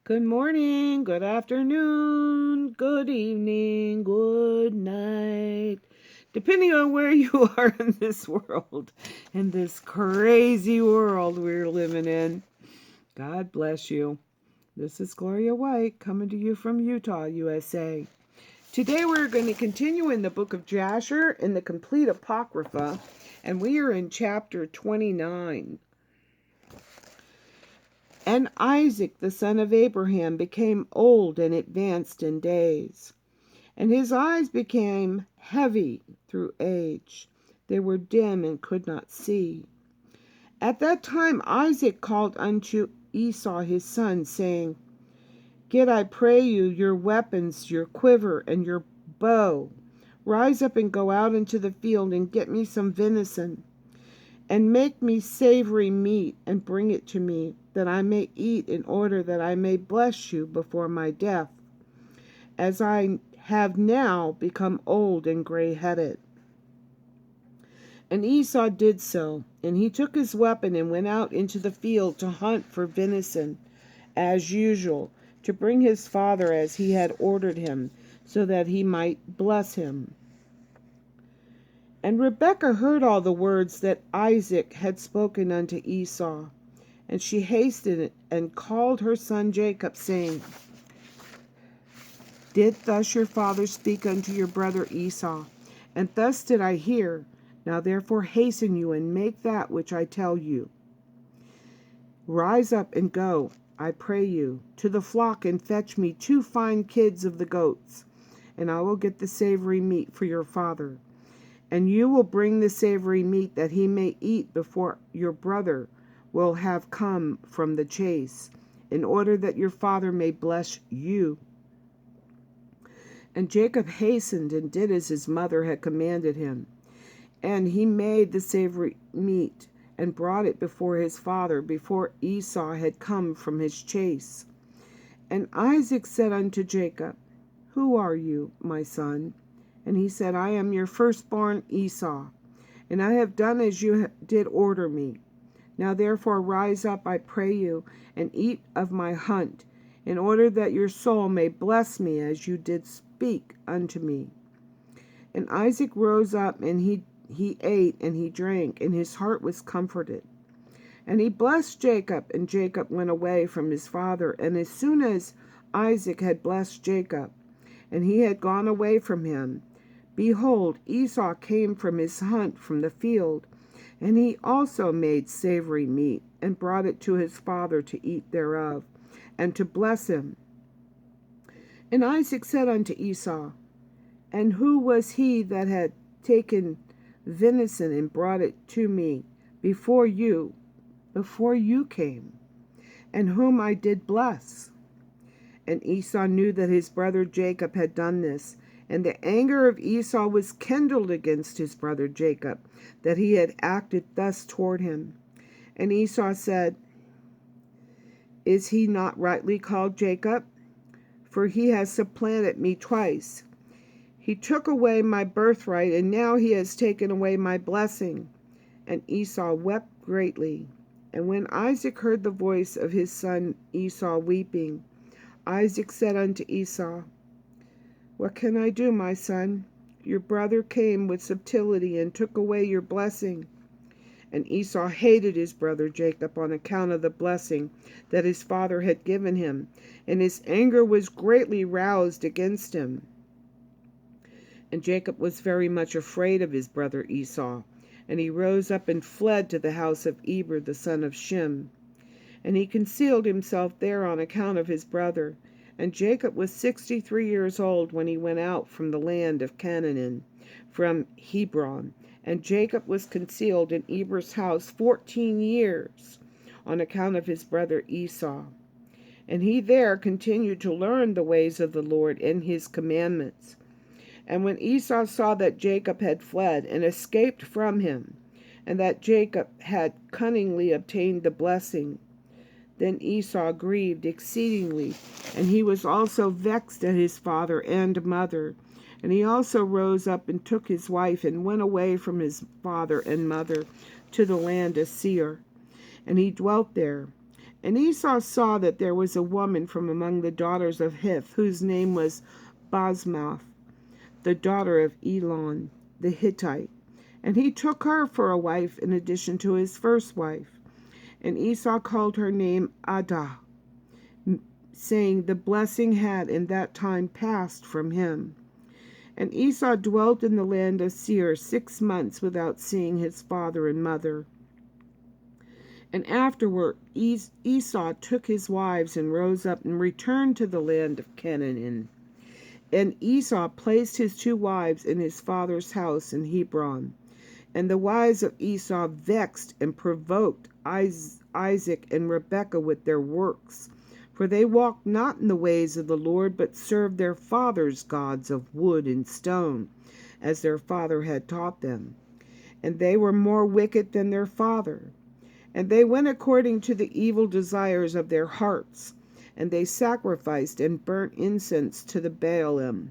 Good morning, good afternoon, good evening, good night. Depending on where you are in this world, in this crazy world we're living in. God bless you. This is Gloria White coming to you from Utah, USA. Today we're going to continue in the book of Jasher in the complete Apocrypha, and we are in chapter 29. And Isaac, the son of Abraham, became old and advanced in days, and his eyes became heavy through age. They were dim and could not see. At that time Isaac called unto Esau his son, saying, Get, I pray you, your weapons, your quiver, and your bow. Rise up and go out into the field and get me some venison, and make me savory meat, and bring it to me, that I may eat, in order that I may bless you before my death, as I have now become old and gray-headed. And Esau did so, and he took his weapon and went out into the field to hunt for venison, as usual, to bring his father as he had ordered him, so that he might bless him. And Rebekah heard all the words that Isaac had spoken unto Esau, and she hastened and called her son Jacob, saying, Did thus your father speak unto your brother Esau? And thus did I hear. Now therefore hasten you, and make that which I tell you. Rise up and go, I pray you, to the flock, and fetch me 2 fine kids of the goats, and I will get the savory meat for your father. And you will bring the savory meat, that he may eat before your brother will have come from the chase, in order that your father may bless you. And Jacob hastened and did as his mother had commanded him. And he made the savory meat, and brought it before his father, before Esau had come from his chase. And Isaac said unto Jacob, Who are you, my son? And he said, I am your firstborn Esau, and I have done as you did order me. Now therefore rise up, I pray you, and eat of my hunt, in order that your soul may bless me as you did speak unto me. And Isaac rose up, and he ate and he drank, and his heart was comforted. And he blessed Jacob, and Jacob went away from his father. And as soon as Isaac had blessed Jacob, and he had gone away from him, behold, Esau came from his hunt from the field, and he also made savory meat, and brought it to his father to eat thereof, and to bless him. And Isaac said unto Esau, And who was he that had taken venison and brought it to me before you came, and whom I did bless? And Esau knew that his brother Jacob had done this, and the anger of Esau was kindled against his brother Jacob, that he had acted thus toward him. And Esau said, Is he not rightly called Jacob? For he has supplanted me twice. He took away my birthright, and now he has taken away my blessing. And Esau wept greatly. And when Isaac heard the voice of his son Esau weeping, Isaac said unto Esau, What can I do, my son? Your brother came with subtlety and took away your blessing. And Esau hated his brother Jacob on account of the blessing that his father had given him, and his anger was greatly roused against him. And Jacob was very much afraid of his brother Esau, and he rose up and fled to the house of Eber the son of Shem. And he concealed himself there on account of his brother. And Jacob was 63 years old when he went out from the land of Canaan, from Hebron. And Jacob was concealed in Eber's house 14 years on account of his brother Esau. And he there continued to learn the ways of the Lord and his commandments. And when Esau saw that Jacob had fled and escaped from him, and that Jacob had cunningly obtained the blessing, then Esau grieved exceedingly, and he was also vexed at his father and mother. And he also rose up and took his wife, and went away from his father and mother to the land of Seir. And he dwelt there. And Esau saw that there was a woman from among the daughters of Heth, whose name was Basmath, the daughter of Elon the Hittite. And he took her for a wife in addition to his first wife. And Esau called her name Adah, saying, the blessing had in that time passed from him. And Esau dwelt in the land of Seir 6 months without seeing his father and mother. And afterward Esau took his wives and rose up and returned to the land of Canaan. And Esau placed his 2 wives in his father's house in Hebron. And the wives of Esau vexed and provoked Isaac and Rebekah with their works. For they walked not in the ways of the Lord, but served their fathers' gods of wood and stone, as their father had taught them. And they were more wicked than their father. And they went according to the evil desires of their hearts. And they sacrificed and burnt incense to the Baalim.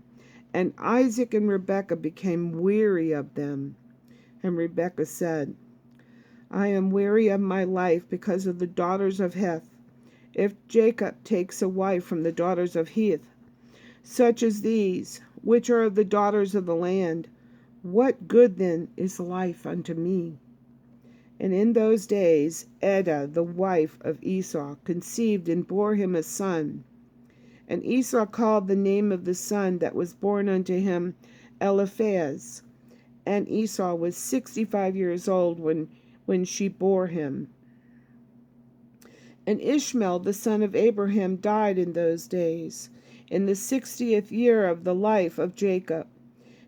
And Isaac and Rebekah became weary of them. And Rebekah said, I am weary of my life because of the daughters of Heth. If Jacob takes a wife from the daughters of Heth, such as these, which are of the daughters of the land, what good then is life unto me? And in those days Adah, the wife of Esau, conceived and bore him a son. And Esau called the name of the son that was born unto him Eliphaz. And Esau was 65 years old when she bore him. And Ishmael, the son of Abraham, died in those days, in the 60th year of the life of Jacob.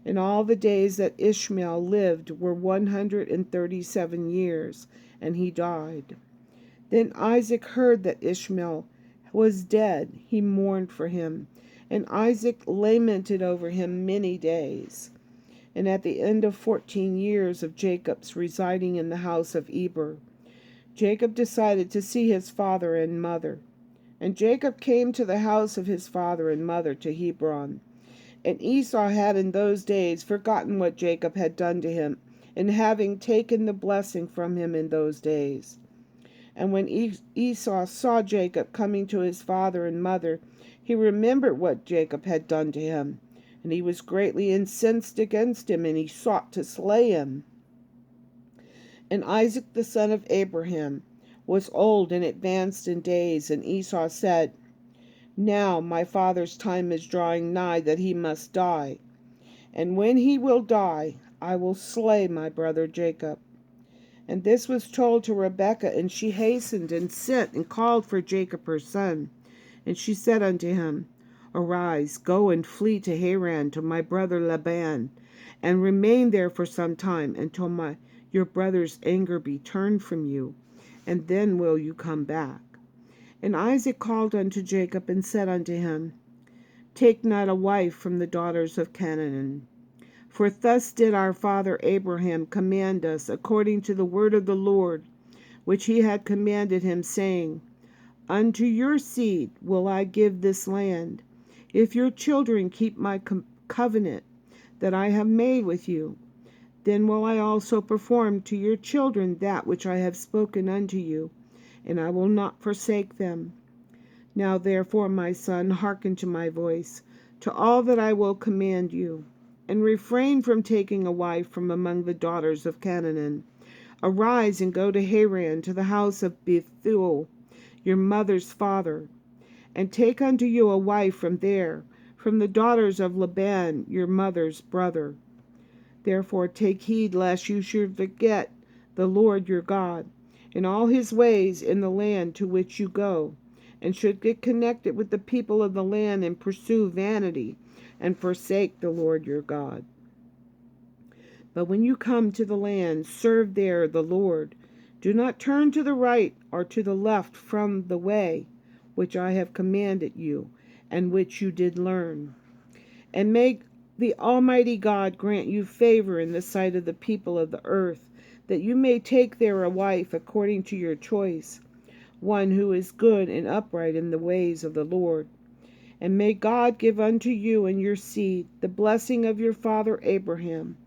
And all the days that Ishmael lived were 137 years, and he died. Then Isaac heard that Ishmael was dead. He mourned for him, and Isaac lamented over him many days. And at the end of 14 years of Jacob's residing in the house of Eber, Jacob decided to see his father and mother. And Jacob came to the house of his father and mother to Hebron. And Esau had in those days forgotten what Jacob had done to him, in having taken the blessing from him in those days. And when Esau saw Jacob coming to his father and mother, he remembered what Jacob had done to him. And he was greatly incensed against him, and he sought to slay him. And Isaac the son of Abraham was old and advanced in days, and Esau said, Now my father's time is drawing nigh that he must die. And when he will die, I will slay my brother Jacob. And this was told to Rebekah, and she hastened and sent and called for Jacob her son. And she said unto him, Arise, go and flee to Haran to my brother Laban, and remain there for some time until your brother's anger be turned from you, and then will you come back. And Isaac called unto Jacob and said unto him, Take not a wife from the daughters of Canaan. For thus did our father Abraham command us, according to the word of the Lord, which he had commanded him, saying, Unto your seed will I give this land, if your children keep my covenant that I have made with you. Then will I also perform to your children that which I have spoken unto you, and I will not forsake them. Now therefore, my son, hearken to my voice, to all that I will command you, and refrain from taking a wife from among the daughters of Canaan. Arise and go to Haran, to the house of Bethuel, your mother's father, and take unto you a wife from there, from the daughters of Laban, your mother's brother. Therefore take heed lest you should forget the Lord your God, in all his ways in the land to which you go, and should get connected with the people of the land and pursue vanity, and forsake the Lord your God. But when you come to the land, serve there the Lord. Do not turn to the right or to the left from the way which I have commanded you, and which you did learn. And may the Almighty God grant you favor in the sight of the people of the earth, that you may take there a wife according to your choice, one who is good and upright in the ways of the Lord. And may God give unto you and your seed the blessing of your father Abraham,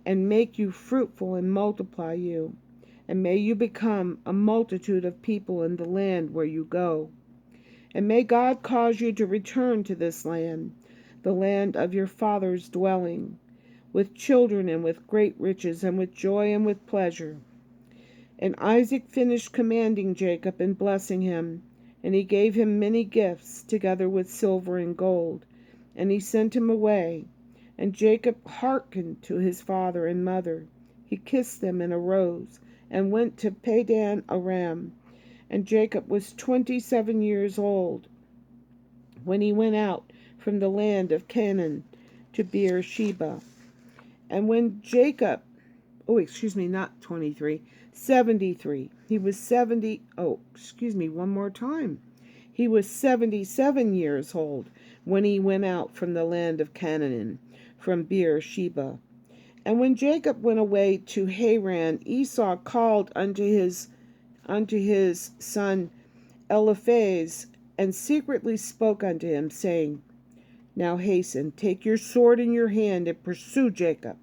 and make you fruitful and multiply you, and may you become a multitude of people in the land where you go. And may God cause you to return to this land, the land of your father's dwelling, with children and with great riches and with joy and with pleasure. And Isaac finished commanding Jacob and blessing him, and he gave him many gifts, together with silver and gold, and he sent him away. And Jacob hearkened to his father and mother. He kissed them and arose, and went to Padan Aram. And Jacob was 27 years old when he went out from the land of Canaan to Beersheba. And when Jacob, not 23, 73. He was 70, one more time. He was 77 years old when he went out from the land of Canaan, from Beersheba. And when Jacob went away to Haran, Esau called unto his son Eliphaz, and secretly spoke unto him, saying, Now hasten, take your sword in your hand, and pursue Jacob,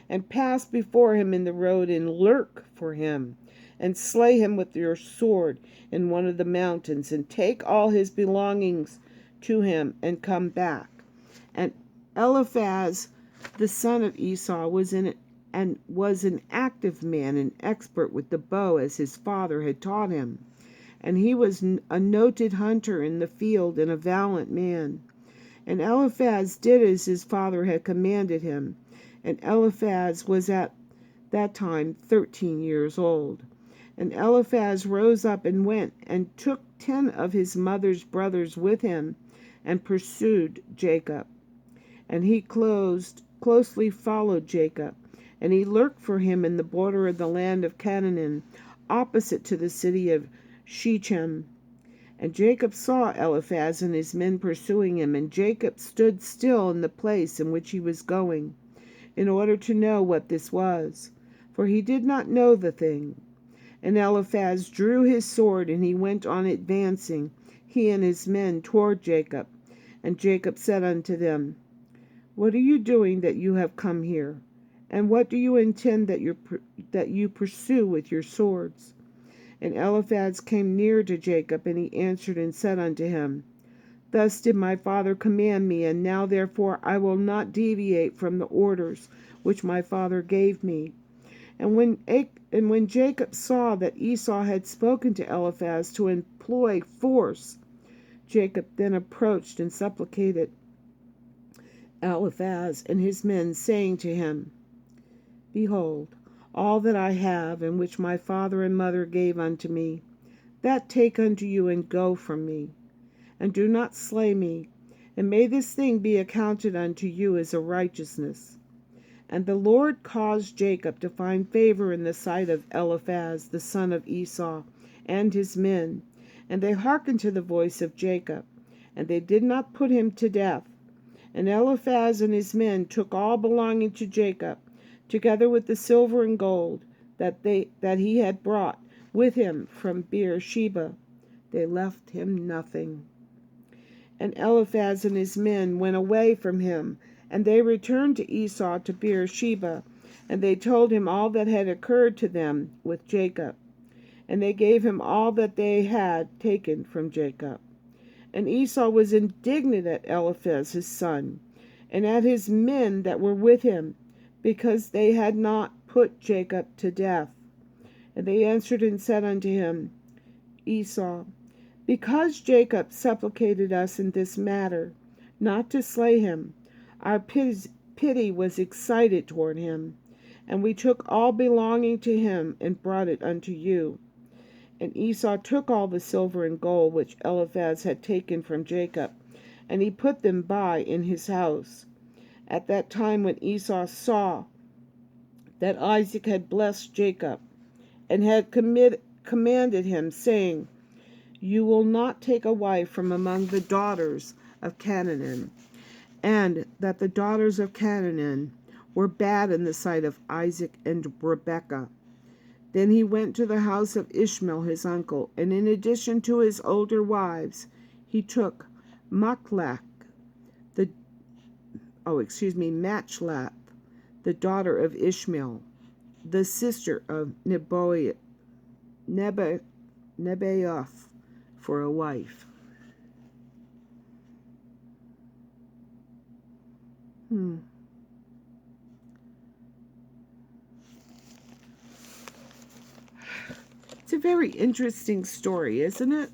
and pass before him in the road, and lurk for him, and slay him with your sword in one of the mountains, and take all his belongings to him, and come back. And Eliphaz, the son of Esau, was an active man and expert with the bow, as his father had taught him. And he was a noted hunter in the field and a valiant man. And Eliphaz did as his father had commanded him. And Eliphaz was at that time 13 years old. And Eliphaz rose up and went, and took 10 of his mother's brothers with him, and pursued Jacob. And he closely followed Jacob, and he lurked for him in the border of the land of Canaan, opposite to the city of Shechem. And Jacob saw Eliphaz and his men pursuing him, and Jacob stood still in the place in which he was going, in order to know what this was, for he did not know the thing. And Eliphaz drew his sword, and he went on advancing, he and his men, toward Jacob. And Jacob said unto them, What are you doing that you have come here? And what do you intend that you pursue with your swords? And Eliphaz came near to Jacob, and he answered and said unto him, Thus did my father command me, and now therefore I will not deviate from the orders which my father gave me. And when Jacob saw that Esau had spoken to Eliphaz to employ force, Jacob then approached and supplicated Eliphaz and his men, saying to him, Behold, all that I have, and which my father and mother gave unto me, that take unto you, and go from me. And do not slay me, and may this thing be accounted unto you as a righteousness. And the Lord caused Jacob to find favor in the sight of Eliphaz, the son of Esau, and his men. And they hearkened to the voice of Jacob, and they did not put him to death. And Eliphaz and his men took all belonging to Jacob, together with the silver and gold that he had brought with him from Beersheba. They left him nothing. And Eliphaz and his men went away from him, and they returned to Esau to Beersheba, and they told him all that had occurred to them with Jacob. And they gave him all that they had taken from Jacob. And Esau was indignant at Eliphaz his son, and at his men that were with him, because they had not put Jacob to death. And they answered and said unto him, Esau, because Jacob supplicated us in this matter, not to slay him, our pity was excited toward him, and we took all belonging to him, and brought it unto you. And Esau took all the silver and gold which Eliphaz had taken from Jacob, and he put them by in his house. At that time when Esau saw that Isaac had blessed Jacob, and had commanded him, saying, You will not take a wife from among the daughters of Canaan, and that the daughters of Canaan were bad in the sight of Isaac and Rebekah. Then he went to the house of Ishmael his uncle, and in addition to his older wives, he took Machlath, the daughter of Ishmael, the sister of Nebaioth, Nebaioth for a wife. It's a very interesting story, isn't it?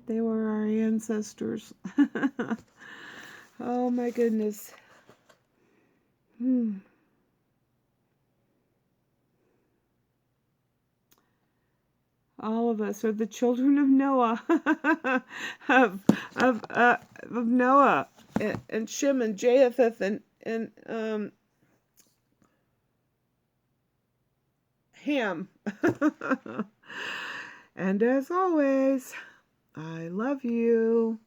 They were our ancestors. Oh my goodness. All of us are the children of Noah, of Noah, and Shem and Japheth and Ham. And as always, I love you.